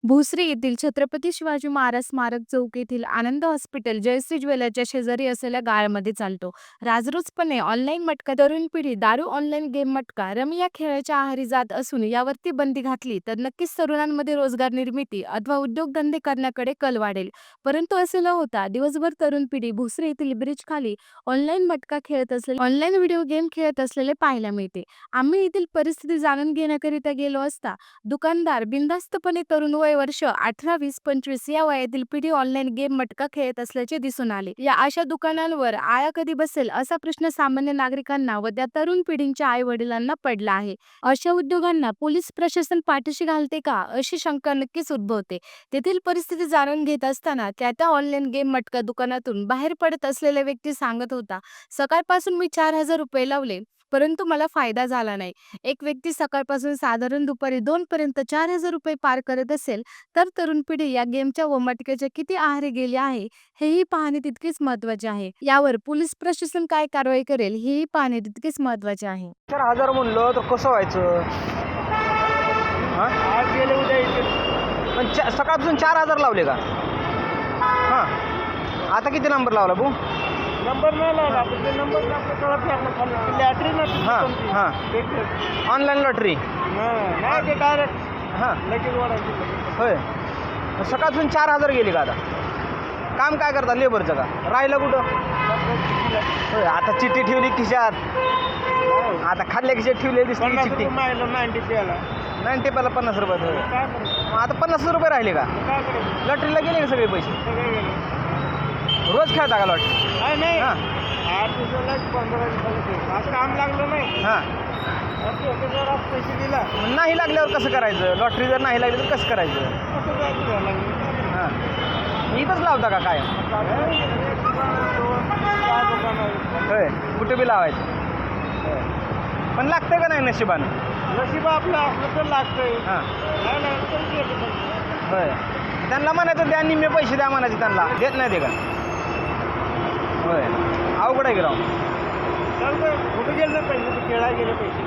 भोसरी येथील छत्रपती शिवाजी महाराज स्मारक चौक येथील आनंद हॉस्पिटल जयश्री ज्वेलरच्या शेजारी असलेल्या गाळ्यामध्ये चालतो. राजरोसपणे ऑनलाईन मटका. तरुण पिढी दारू, ऑनलाईन गेम, मटका, रमी या खेळाच्या आहारी जात असून यावरती बंदी घातली तर नक्कीच तरुणांमध्ये रोजगार निर्मिती अथवा उद्योगधंदे करण्याकडे कल वाढेल. परंतु असे न होता दिवसभर तरुण पिढी भोसरी येथील ब्रिज खाली ऑनलाईन मटका खेळत असलेले, ऑनलाईन व्हिडिओ गेम खेळत असलेले पाहायला मिळते. आम्ही येथील परिस्थिती जाणून घेण्याकरिता गेलो असता दुकानदार बिनधास्तपणे तरुण वय वर्ष 18, 20, 25 या वयातील पिढी ऑनलाईन गेम, मटका खेळत असल्याचे दिसून आले. या अशा दुकानांवर आळा कधी बसेल असा प्रश्न सामान्य नागरिकांना व त्या तरुण पिढींच्या आई वडिलांना पडला आहे. अशा उद्योगांना पोलीस प्रशासन पाठीशी घालते का अशी शंका नक्कीच उद्भवते. तेथील परिस्थिती जाणून घेत असताना त्या ऑनलाईन गेम, मटका दुकानातून बाहेर पडत असलेला व्यक्ती सांगत होता, सकाळपासून मी 4,000 रुपये लावले परंतु मला फायदा झाला नाही. एक व्यक्ती सकाळपासून साधारण दुपारी 2 पर्यंत 4,000 रुपये पार करत असेल, तर तरुण पिढी या गेमच्या व मटक्याच्या किती आहारी गेली आहे, हेही पाहणे तितकेच महत्त्वाचे आहे. यावर पोलीस प्रशासन काय कारवाई करेल, हेही पाहणे तितकेच महत्त्वाचे आहे. 4,000 म्हणलं तर कसं व्हायचं? हां, आज गेले उद्या येते. पण सकाळपासून 4,000 लावले का? हां, आता किती नंबर लावला भाऊ? नंबर नाही लावला आपण, ते नंबर आपलं कळत नाही. आपलं लॅटरी ना हां हां, नाही ऑनलाईन लॉटरी. ते डायरेक्ट हां लगेच वाढायची. होय. सकाळपासून 4,000 गेली का आता? काम काय करता लेबरचं का? राहिलं कुठं? होय. आता चिठ्ठी ठेवली खिशात, आता खाल्ल्या खिशात ठेवली दिसली 50 चिठ्ठी. रुपये मायला 90 प्याला 90 पहिला 50 रुपये होय. काय करायचं? मग आता 50 रुपये राहिले का? काय करायचं? लॉटरीला गेले का सगळे पैसे? सगळे गेले. रोज खेळता का लॉटरी? काय नाही, हां 8 दिवसाला 15 दिवसाला आज काम लागलं नाही. हां. जर आज पैसे दिला मग नाही लागल्यावर कसं करायचं? लॉटरी जर नाही लागली तर कसं करायचं? कसं जायचं घ्यायला? हां, इथंच लावता का काय? होय, कुठे बी लावायचं. होय. पण लागतंय का नाही नशिबानं? नशीब आपलं असलं तर लागतंय, हां नाही लागलं तर गेलं नाही. होय. त्यांना म्हणायचं द्या, निम्मे पैसे द्या म्हणायचे, त्यांना देत नाही ते का? होय, अवघड आहे की राव. तर कुठे गेलं नाही पैसे, ते खेळायला गेले पैसे.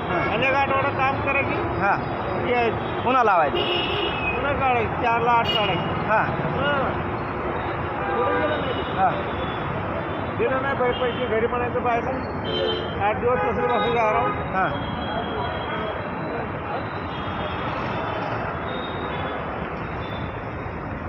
हां अनेक आठवडा काम करायची, हां, यायचं पुन्हा लावायचं. पुन्हा काढायची, 4ला 8 काढायची. हां कुठे गेलं नाही, हां दिलं नाही पैसे घरी म्हणायचं बाहेर 8 दिवस कसं बसून राहा. हां